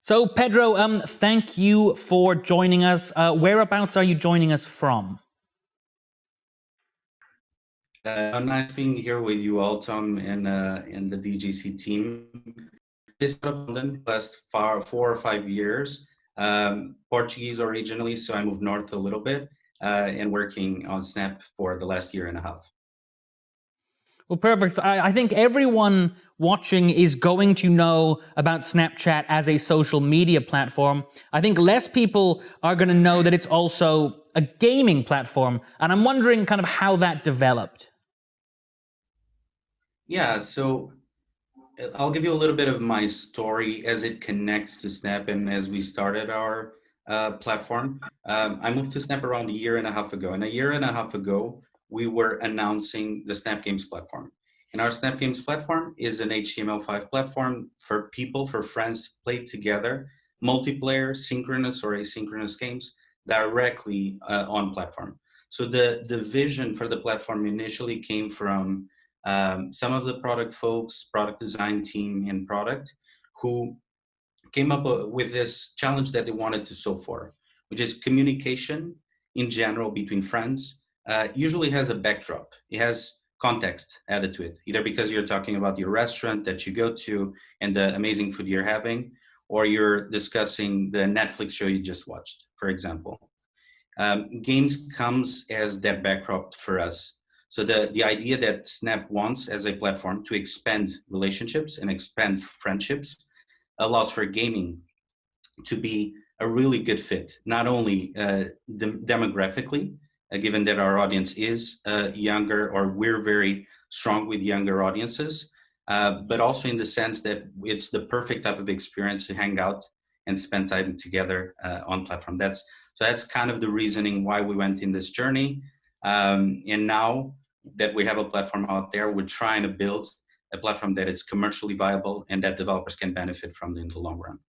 So Pedro, thank you for joining us. Whereabouts are you joining us from? Nice being here with you all, Tom, and the DGC team. Based out of London, last 4 or 5 years. Portuguese originally, so I moved north a little bit, and working on Snap for the last year and a half. Well, perfect. I think everyone watching is going to know about Snapchat as a social media platform. I think less people are going to know that it's also a gaming platform. And I'm wondering kind of how that developed. Yeah, so I'll give you a little bit of my story as it connects to Snap and as we started our platform. I moved to Snap around a year and a half ago, and a year and a half ago, we were announcing the Snap Games platform. And our Snap Games platform is an HTML5 platform for people, for friends to play together, multiplayer, synchronous or asynchronous games directly on platform. So the vision for the platform initially came from some of the product folks, product design team and product, who came up with this challenge that they wanted to solve for, which is communication in general between friends usually has a backdrop. It has context added to it, either because you're talking about your restaurant that you go to and the amazing food you're having, or you're discussing the Netflix show you just watched, for example. Games comes as that backdrop for us. So the idea that Snap wants as a platform to expand relationships and expand friendships allows for gaming to be a really good fit, not only demographically, given that our audience is younger, or we're very strong with younger audiences, but also in the sense that it's the perfect type of experience to hang out and spend time together on platform. That's kind of the reasoning why we went in this journey. And now that we have a platform out there, we're trying to build a platform that is commercially viable and that developers can benefit from in the long run.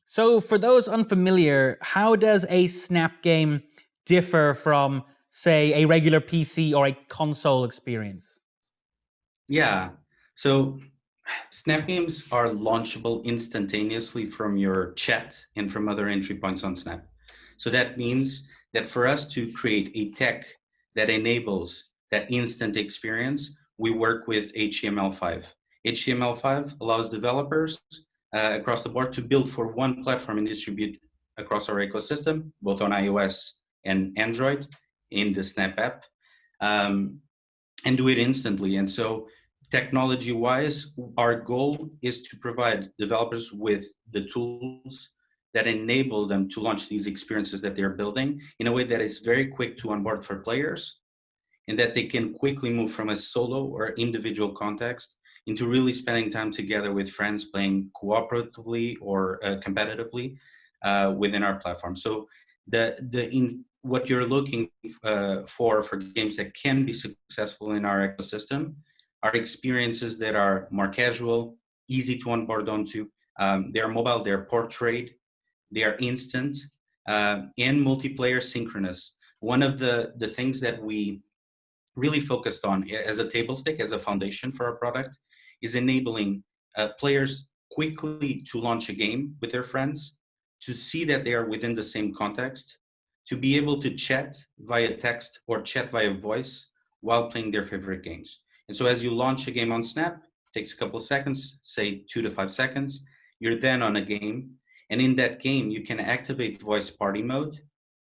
So for those unfamiliar, how does a Snap game differ from, say, a regular PC or a console experience? Yeah, so Snap Games are launchable instantaneously from your chat and from other entry points on Snap. So that means that for us to create a tech that enables that instant experience, we work with HTML5. HTML5 allows developers across the board to build for one platform and distribute across our ecosystem, both on iOS and Android in the Snap app, and do it instantly. And so technology-wise, our goal is to provide developers with the tools that enable them to launch these experiences that they're building in a way that is very quick to onboard for players, and that they can quickly move from a solo or individual context into really spending time together with friends, playing cooperatively or competitively within our platform. So what you're looking for games that can be successful in our ecosystem are experiences that are more casual, easy to onboard onto. They're mobile, they're portrait, they are instant, and multiplayer synchronous. One of the things that we really focused on as a table stake, as a foundation for our product, is enabling players quickly to launch a game with their friends, to see that they are within the same context, to be able to chat via text or chat via voice while playing their favorite games. And so as you launch a game on Snap, it takes a couple of seconds, say 2 to 5 seconds, you're then on a game. And in that game, you can activate voice party mode.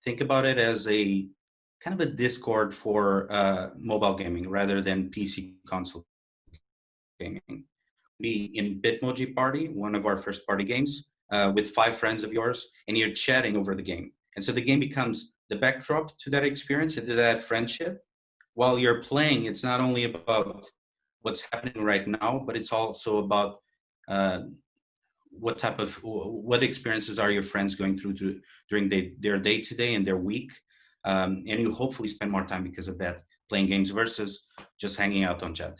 Think about it as a kind of a Discord for mobile gaming rather than PC console gaming. Be in Bitmoji Party, one of our first party games, with 5 friends of yours, and you're chatting over the game. And so the game becomes the backdrop to that experience and to that friendship. While you're playing, it's not only about what's happening right now, but it's also about what experiences are your friends going through during their day to day and their week. And you hopefully spend more time because of that playing games versus just hanging out on chat.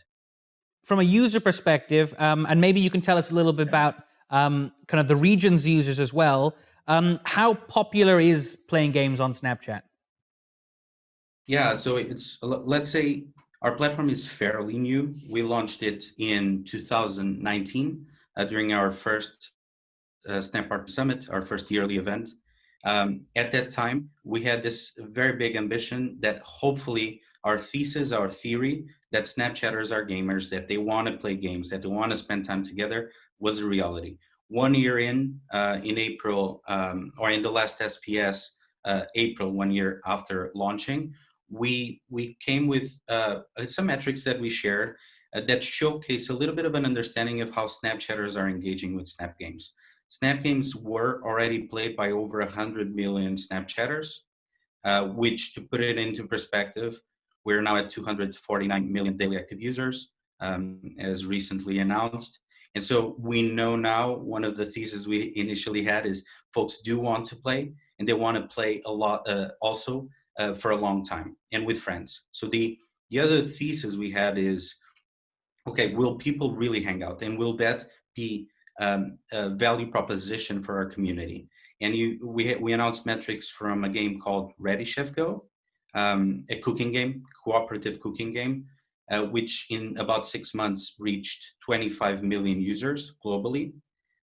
From a user perspective, and maybe you can tell us a little bit about kind of the region's users as well, how popular is playing games on Snapchat? Yeah, so let's say our platform is fairly new. We launched it in 2019 during our first Snap Partner Summit, our first yearly event. At that time, we had this very big ambition that hopefully our thesis, our theory, that Snapchatters are gamers, that they want to play games, that they want to spend time together, was a reality. 1 year in April, or in the last SPS, April, 1 year after launching, we came with some metrics that we shared that showcase a little bit of an understanding of how Snapchatters are engaging with Snap Games. Snap Games were already played by over 100 million Snapchatters, which, to put it into perspective, we're now at 249 million daily active users, as recently announced. And so we know now, one of the theses we initially had is folks do want to play, and they want to play a lot also for a long time and with friends. So the other thesis we had is, okay, will people really hang out, and will that be a value proposition for our community? And we announced metrics from a game called Ready Chef Go, a cooking game, cooperative cooking game, which in about 6 months reached 25 million users globally,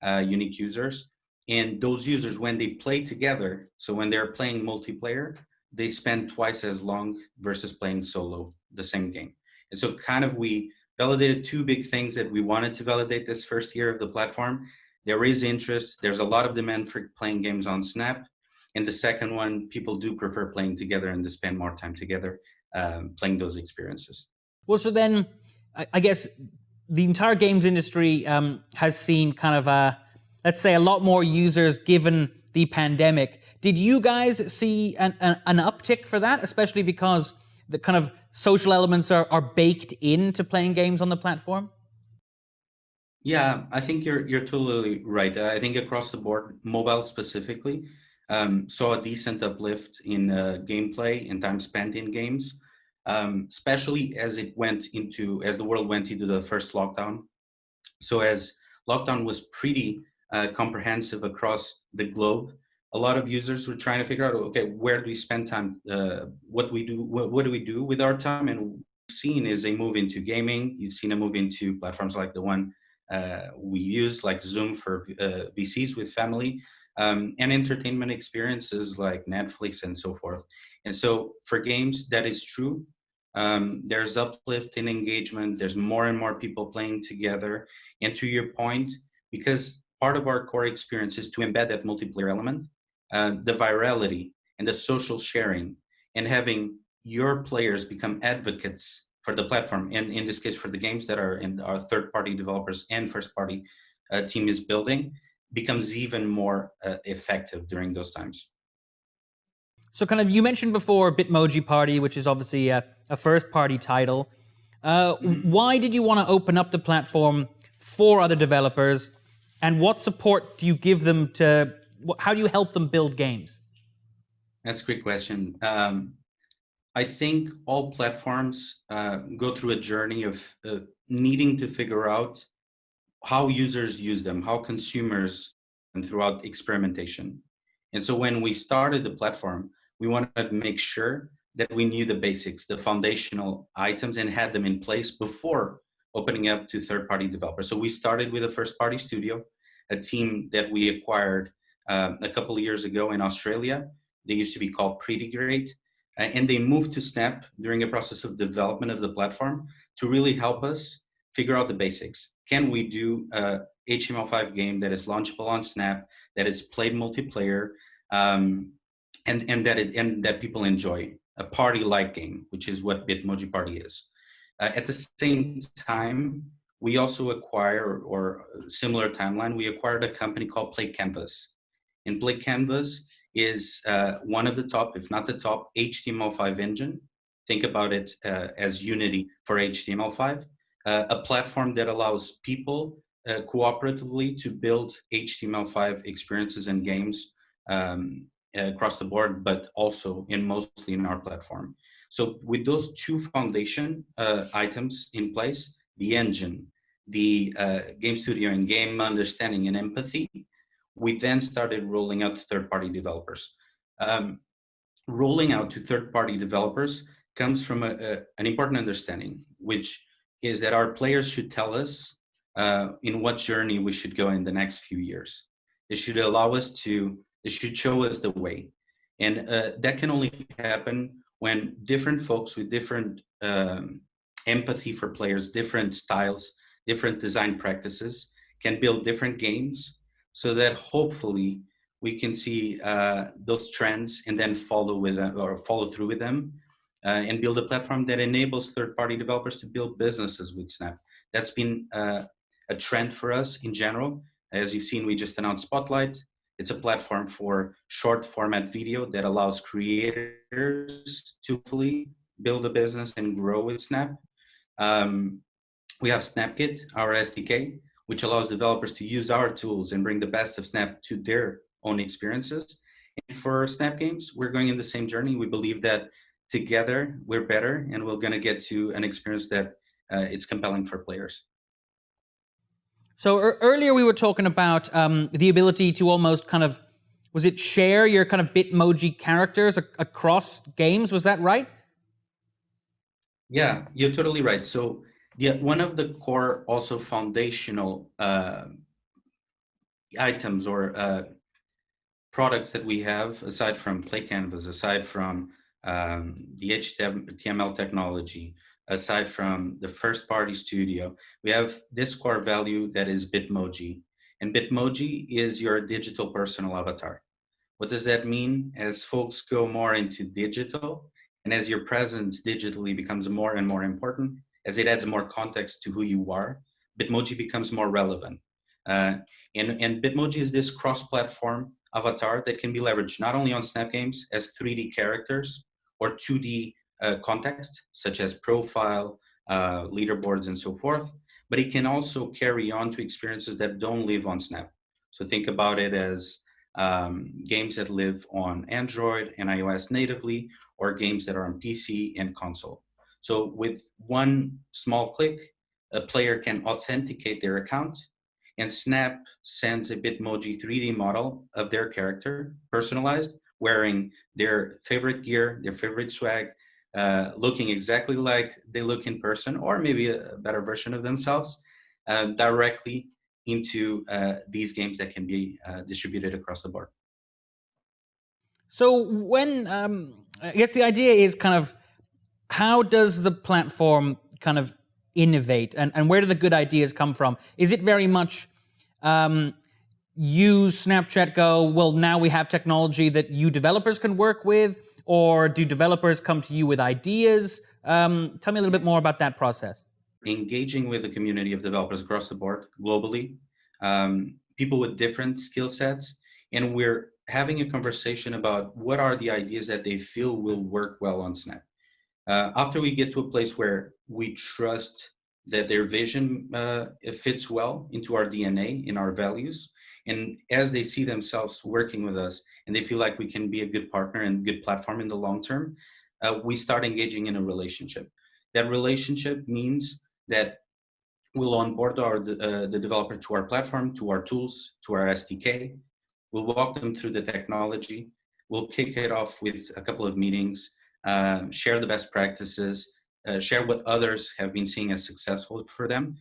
unique users. And those users, when they play together, so when they're playing multiplayer, they spend twice as long versus playing solo the same game. And so kind of we validated two big things that we wanted to validate this first year of the platform. There is interest, there's a lot of demand for playing games on Snap. And the second one, people do prefer playing together and to spend more time together playing those experiences. Well, so then I guess the entire games industry has seen kind of let's say a lot more users given the pandemic. Did you guys see an uptick for that, especially because the kind of social elements are baked into playing games on the platform? Yeah, I think you're totally right. I think across the board, mobile specifically, saw a decent uplift in gameplay and time spent in games, especially as the world went into the first lockdown. So as lockdown was pretty comprehensive across the globe, a lot of users were trying to figure out, okay, where do we spend time? What do we do with our time? And what we've seen is a move into gaming. You've seen a move into platforms like the one we use, like Zoom for VCs with family, and entertainment experiences like Netflix and so forth. And so for games, that is true. There's uplift in engagement. There's more and more people playing together. And to your point, because part of our core experience is to embed that multiplayer element, the virality and the social sharing, and having your players become advocates for the platform, and in this case for the games that are in our third-party developers and first-party team is building, becomes even more effective during those times. So kind of, you mentioned before Bitmoji Party, which is obviously a first-party title. Why did you want to open up the platform for other developers, and what support do you give them how do you help them build games? That's a great question. I think all platforms go through a journey of needing to figure out how users use them, how consumers, and throughout experimentation. And so when we started the platform, we wanted to make sure that we knew the basics, the foundational items, and had them in place before opening up to third-party developers. So we started with a first-party studio, a team that we acquired a couple of years ago in Australia. They used to be called Pretty Great. And they moved to Snap during a process of development of the platform to really help us figure out the basics. Can we do a HTML5 game that is launchable on Snap, that is played multiplayer, and that people enjoy? A party-like game, which is what Bitmoji Party is. At the same time, we also acquire, or similar timeline, we acquired a company called Play Canvas. And Play Canvas is one of the top, if not the top, HTML5 engine. Think about it as Unity for HTML5, a platform that allows people cooperatively to build HTML5 experiences and games across the board, but also mostly in our platform. So with those two foundation items in place, the engine, the game studio and game understanding and empathy, we then started rolling out to third-party developers. Rolling out to third-party developers comes from an important understanding, which is that our players should tell us in what journey we should go in the next few years. It should allow us to, it should show us the way. And that can only happen when different folks with different empathy for players, different styles, different design practices can build different games so that hopefully we can see those trends and then follow with them or follow through with them and build a platform that enables third-party developers to build businesses with Snap. That's been a trend for us in general. As you've seen, we just announced Spotlight. It's a platform for short format video that allows creators to hopefully build a business and grow with Snap. We have SnapKit, our SDK, which allows developers to use our tools and bring the best of Snap to their own experiences. And for Snap Games, we're going in the same journey. We believe that together we're better, and we're going to get to an experience that it's compelling for players. So earlier we were talking about the ability to almost kind of, was it share your kind of Bitmoji characters across games? Was that right? Yeah, you're totally right. So yeah, one of the core also foundational items or products that we have, aside from Play Canvas, aside from the HTML technology, aside from the first party studio, we have this core value that is Bitmoji. And Bitmoji is your digital personal avatar. What does that mean? As folks go more into digital, and as your presence digitally becomes more and more important, as it adds more context to who you are, Bitmoji becomes more relevant. And Bitmoji is this cross-platform avatar that can be leveraged not only on Snap Games as 3D characters or 2D context, such as profile, leaderboards, and so forth, but it can also carry on to experiences that don't live on Snap. So think about it as games that live on Android and iOS natively, or games that are on PC and console. So with one small click, a player can authenticate their account, and Snap sends a Bitmoji 3D model of their character, personalized, wearing their favorite gear, their favorite swag, looking exactly like they look in person, or maybe a better version of themselves, directly into these games that can be distributed across the board. So when, I guess the idea is kind of, how does the platform kind of innovate, and where do the good ideas come from? Is it very much you, Snapchat, go, well, now we have technology that you developers can work with, or do developers come to you with ideas? Tell me a little bit more about that process. Engaging with the community of developers across the board globally, people with different skill sets, and we're having a conversation about what are the ideas that they feel will work well on Snap. After we get to a place where we trust that their vision it fits well into our DNA, in our values, and as they see themselves working with us and they feel like we can be a good partner and good platform in the long term, we start engaging in a relationship. That relationship means that we'll onboard the developer to our platform, to our tools, to our SDK. We'll walk them through the technology. We'll kick it off with a couple of meetings, share the best practices, share what others have been seeing as successful for them.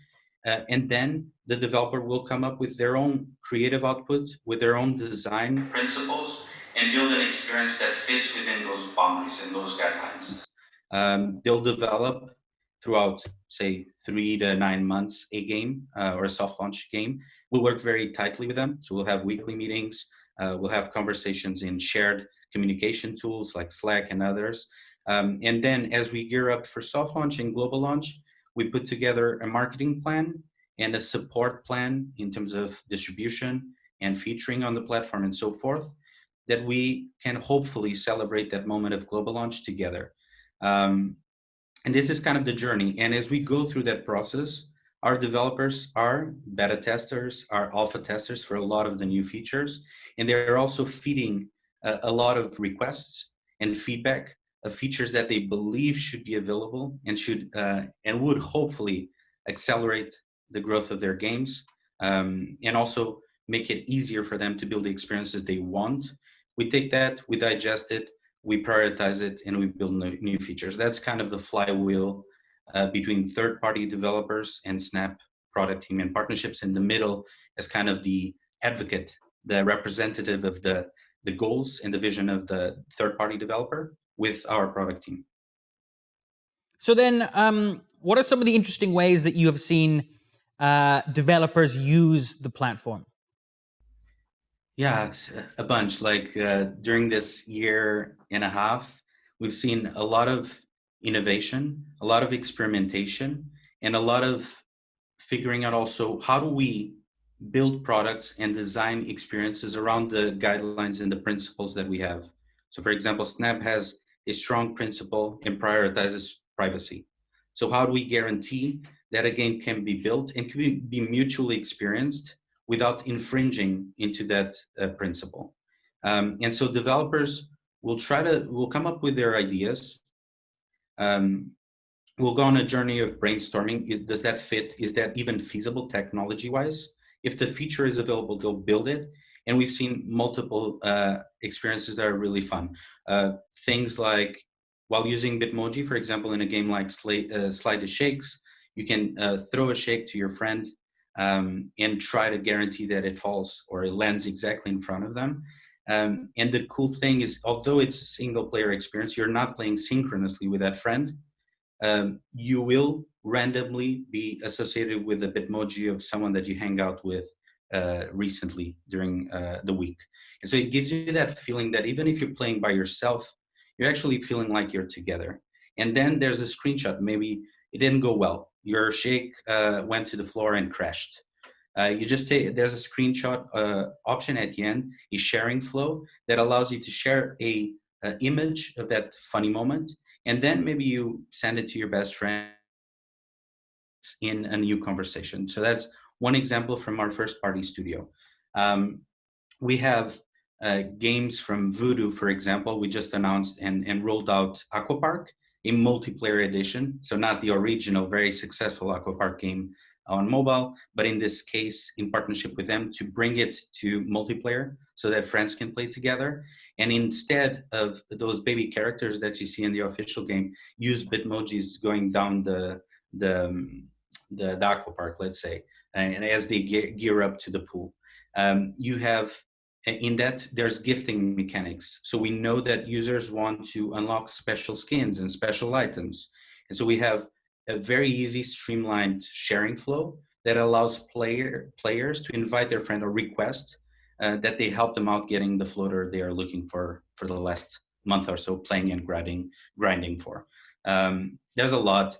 And then the developer will come up with their own creative output, with their own design principles, and build an experience that fits within those boundaries and those guidelines. They'll develop throughout, say, 3 to 9 months a game or a soft launch game. We'll work very tightly with them. So we'll have weekly meetings. We'll have conversations in shared communication tools like Slack and others. And then as we gear up for soft launch and global launch, we put together a marketing plan and a support plan in terms of distribution and featuring on the platform and so forth, that we can hopefully celebrate that moment of global launch together. And this is kind of the journey. And as we go through that process, our developers are beta testers, are alpha testers for a lot of the new features. And they're also feeding a lot of requests and feedback of features that they believe should be available and should and would hopefully accelerate the growth of their games, and also make it easier for them to build the experiences they want. We take that, we digest it, we prioritize it, and we build new features. That's kind of the flywheel between third-party developers and Snap product team and partnerships in the middle as kind of the advocate the representative of the goals and the vision of the third-party developer with our product team. So then, what are some of the interesting ways that you have seen developers use the platform? Yeah, it's a bunch. Like during this year and a half, we've seen a lot of innovation, a lot of experimentation, and a lot of figuring out also how do we build products and design experiences around the guidelines and the principles that we have. So, for example, Snap has a strong principle and prioritizes privacy. So, how do we guarantee that a game can be built and can be mutually experienced without infringing into that principle? And so, developers will come up with their ideas. Um, we'll go on a journey of brainstorming. Does that fit? Is that even feasible technology wise? If the feature is available, they'll build it. And we've seen multiple experiences that are really fun. Things like while using Bitmoji, for example, in a game like Slide the Shakes, you can throw a shake to your friend and try to guarantee that it falls or it lands exactly in front of them. And the cool thing is, although it's a single player experience, you're not playing synchronously with that friend. You will randomly be associated with a Bitmoji of someone that you hang out with recently during the week. And so it gives you that feeling that even if you're playing by yourself, you're actually feeling like you're together. And then there's a screenshot. Maybe it didn't go well. Your shake went to the floor and crashed. You just there's a screenshot option at the end, a sharing flow that allows you to share a image of that funny moment, and then maybe you send it to your best friend in a new conversation. So that's one example from our first party studio. We have games from Voodoo, for example. We just announced and rolled out Aquapark, a multiplayer edition. So not the original, very successful Aquapark game on mobile, but in this case, in partnership with them to bring it to multiplayer so that friends can play together. And instead of those baby characters that you see in the official game, use Bitmojis going down the Aquapark, let's say, and as they gear up to the pool. You have in that there's gifting mechanics. So we know that users want to unlock special skins and special items. And so we have a very easy streamlined sharing flow that allows players to invite their friend or request that they help them out getting the floater they are looking for the last month or so playing and grinding for. There's a lot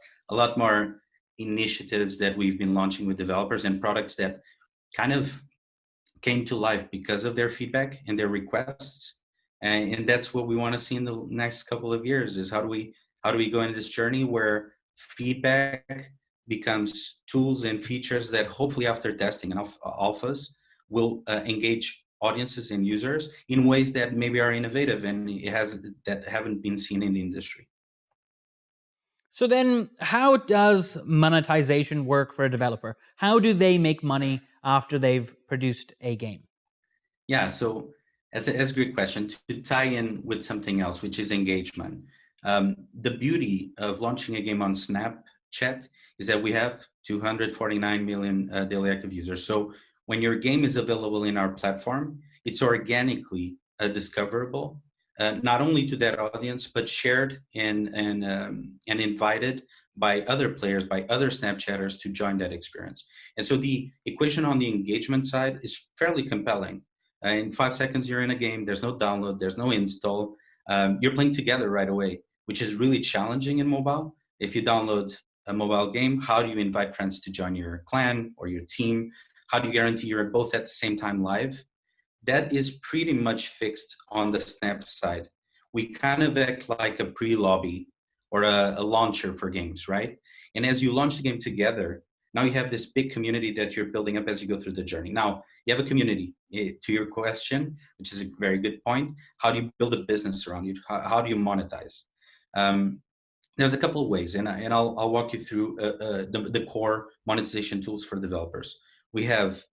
more initiatives that we've been launching with developers and products that kind of came to life because of their feedback and their requests. And that's what we want to see in the next couple of years is how do we go in this journey where feedback becomes tools and features that hopefully after testing and alphas will engage audiences and users in ways that maybe are innovative and that haven't been seen in the industry. So then, how does monetization work for a developer? How do they make money after they've produced a game? Yeah, so that's a great question to tie in with something else, which is engagement. The beauty of launching a game on Snapchat is that we have 249 million daily active users. So when your game is available in our platform, it's organically discoverable, not only to that audience, but shared and invited by other players, by other Snapchatters to join that experience. And so the equation on the engagement side is fairly compelling. In 5 seconds, you're in a game. There's no download. There's no install. You're playing together right away, which is really challenging in mobile. If you download a mobile game, how do you invite friends to join your clan or your team? How do you guarantee you're both at the same time live? That is pretty much fixed on the Snap side. We kind of act like a pre-lobby or a launcher for games, right? And as you launch the game together, now you have this big community that you're building up as you go through the journey. Now, you have a community. To your question, which is a very good point, how do you build a business around you? How do you monetize? There's a couple of ways, and I'll walk you through the core monetization tools for developers. We have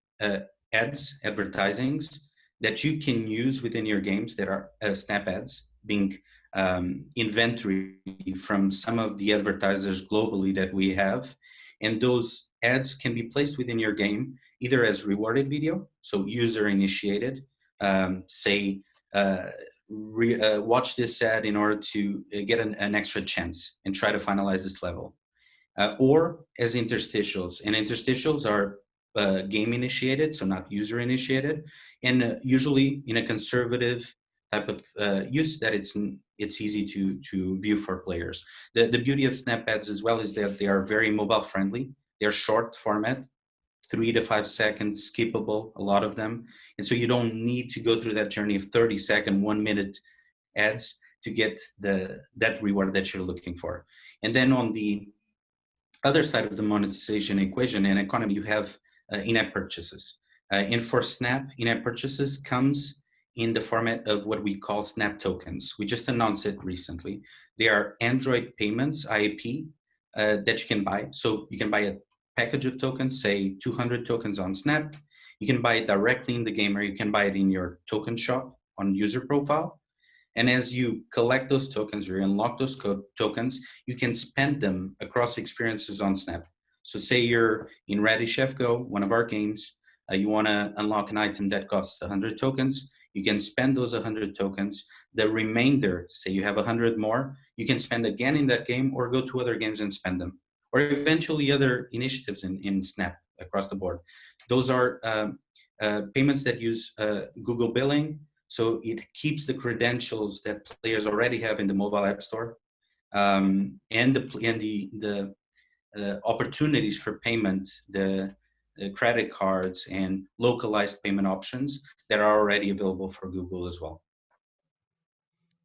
ads, advertisings that you can use within your games that are Snap ads, being inventory from some of the advertisers globally that we have. And those ads can be placed within your game, either as rewarded video, so user initiated, say, watch this ad in order to get an extra chance and try to finalize this level. Or as interstitials. And interstitials are game initiated, so not user initiated, and usually in a conservative type of use that it's easy to view for players. The beauty of Snap ads as well is that they are very mobile friendly. They're short format, 3 to 5 seconds, skippable, a lot of them. And so you don't need to go through that journey of 30-second, 1-minute ads to get that reward that you're looking for. And then on the other side of the monetization equation and economy, you have in-app purchases. And for Snap, in-app purchases comes in the format of what we call Snap tokens. We just announced it recently. They are Android payments, IAP, that you can buy. So you can buy a package of tokens, say 200 tokens on Snap. You can buy it directly in the game, or you can buy it in your token shop on user profile. And as you collect those tokens or unlock those tokens, you can spend them across experiences on Snap. So say you're in Ready Chef Go, one of our games, you want to unlock an item that costs 100 tokens, you can spend those 100 tokens. The remainder, say you have 100 more, you can spend again in that game or go to other games and spend them. Or eventually other initiatives in Snap across the board. Those are payments that use Google billing, so it keeps the credentials that players already have in the mobile app store, and the opportunities for payment, the credit cards and localized payment options that are already available for Google as well.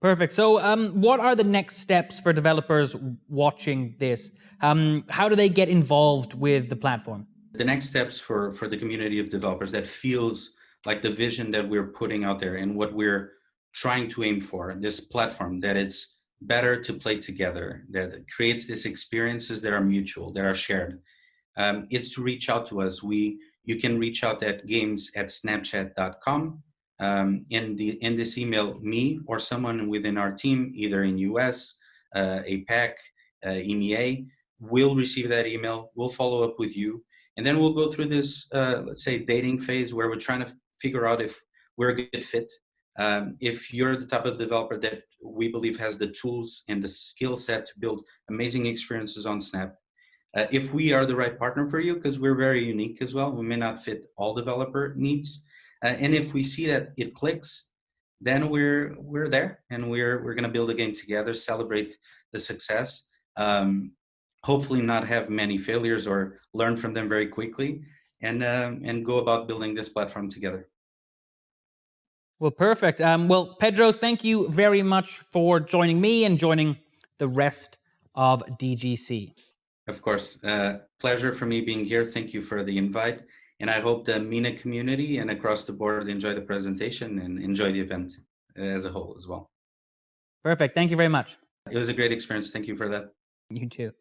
Perfect. So what are the next steps for developers watching this? How do they get involved with the platform? The next steps for the community of developers that feels like the vision that we're putting out there and what we're trying to aim for, this platform, that it's better to play together, that creates these experiences that are mutual, that are shared. It's to reach out to us. You can reach out at games@snapchat.com. In this email, me or someone within our team, either in US, APAC, EMEA, will receive that email. We'll follow up with you. And then we'll go through this, let's say, dating phase where we're trying to figure out if we're a good fit. If you're the type of developer that we believe has the tools and the skill set to build amazing experiences on Snap, if we are the right partner for you, because we're very unique as well, we may not fit all developer needs. And if we see that it clicks, then we're there, and we're going to build a game together, celebrate the success. Hopefully not have many failures or learn from them very quickly, and go about building this platform together. Well, perfect. Well, Pedro, thank you very much for joining me and joining the rest of DGC. Of course. Pleasure for me being here. Thank you for the invite. And I hope the MENA community and across the board enjoy the presentation and enjoy the event as a whole as well. Perfect. Thank you very much. It was a great experience. Thank you for that. You too.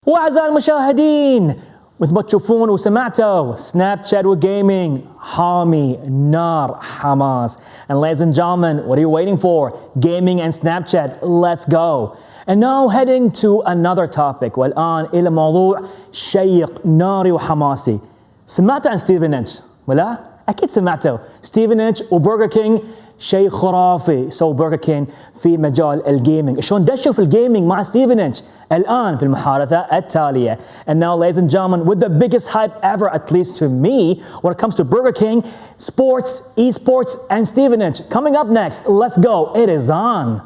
وأعزائي المشاهدين، مثل ما تشوفون وسمعتوا، سناب شات وجيمنج حامي نار حماس. And ladies and gentlemen, what are you waiting for? Gaming and Snapchat, let's go. And now heading to another topic. والآن إلى موضوع شيق ناري وحماسي. سمعت عن ستيفنج ولا؟ أكيد سمعتوا. ستيفنج وبرجر كينج شيء خرافي. سو برجر كينج في مجال الجيمنج. شلون دشوا في الجيمنج مع ستيفنج الآن في المحادثة التالية. And now, ladies and gentlemen, with the biggest hype ever, at least to me, when it comes to Burger King, sports, esports, and Stevenage. Coming up next, let's go. It is on.